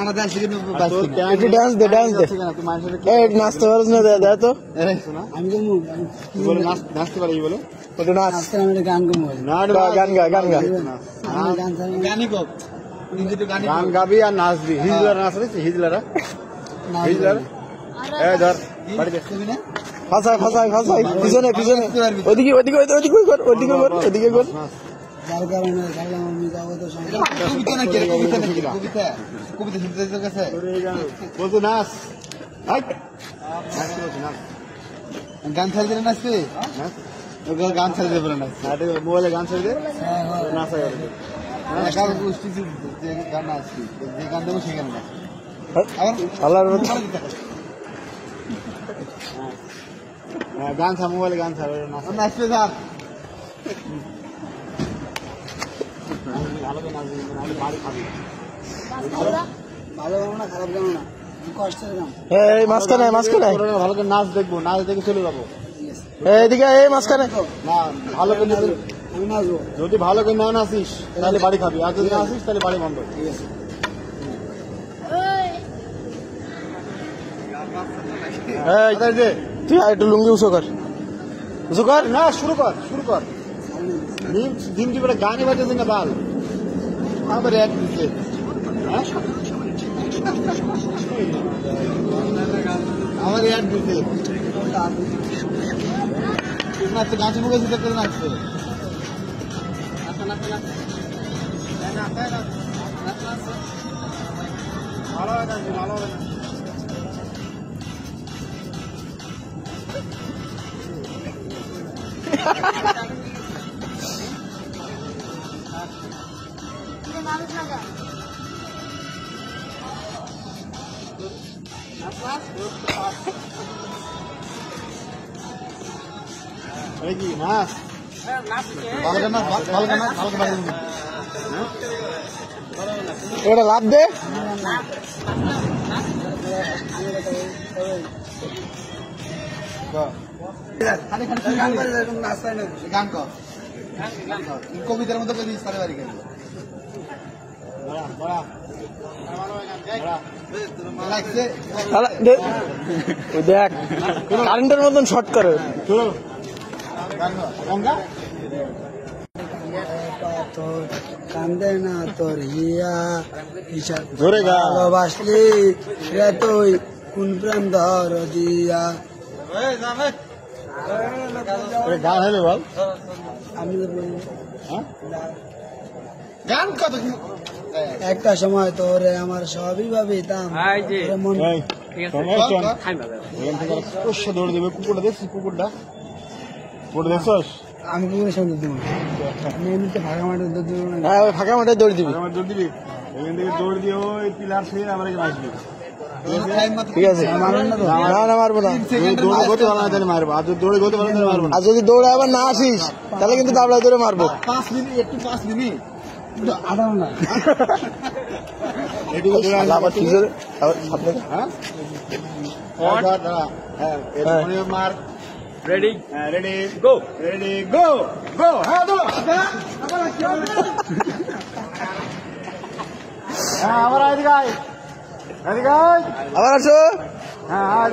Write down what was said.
একটু ডান্স দে নাচতে পারিস না দাদা তো আমি নাচতে পারি বলে একটু নাচ গান গান গা গান গাবি আর নাচবি হিজলারা নাচ রে হিজলারা ধর ফাঁসাই পিছনে ওদিকে কর যার কারণে আমি যাবো তো বলতো নাচ গান ছাড়ি দিলে নাচবে গান ছাড়ি দেবে না মোবাইলে গান ছাড়ি দে নাচা যাবে গান নাচবি যে গান দেবো সেই গান নাচ গান ছাড় মোবাইলে গান ছাড় নাচবে স্যার ভালো খাবি ভালো গানো না খারাপ গানো না কষ্টের গান মাঝখানে ভালো করে নাচ দেখবো নাচ দেখে চলে যাবো এদিকে মাঝখানে না ভালো করে নাচবো যদি ভালো করে না নাচিস তাহলে বাড়ি খাবি আর যদি না আসিস তাহলে বাড়ি বন্ধ ঠিক আছে তুই একটু লুঙ্গি উঁচু কর না শুরু কর ডিম টিপে গানে বাজে না বাল আবার এক দিচ্ছে আমার এক দিচ্ছে নাচছে গাছে মুখে সিদ্ধ করে নাচছে ভালো হবে না কি নাচ এটা লাভ দে গান কবিতার মধ্যে দেখ কারেন্টের মতন শর্ট করে কান্দে না তোর হিয়া ভালোবাসলি রে তুই কোন প্রেম ধর দিয়া গান হলে বল আমি গান কত একটা সময় তোরে আমার সবই ভাবিতাম দৌড় দেবে কুকুরটা দেখছিস কুকুরটা দেখছস আমি কি করে সঙ্গে দেবো আমি এমনিতে ফাঁকা মাঠে দৌড় দিব না ফাঁকা মাঠে দৌড় দিবি দৌড় দিবি এখান থেকে দৌড় দিয়ে ওই পিলার ছুঁয়ে আমার এখানে আসবি ঠিক আছে না মারবো না আর যদি দৌড়ে আবার না আসিস তাহলে কিন্তু দাবলায় ধরে মারবো 5 মিনিট আবার Ready, go. হ্যাঁ আবার এদিকে আবার আসো হ্যাঁ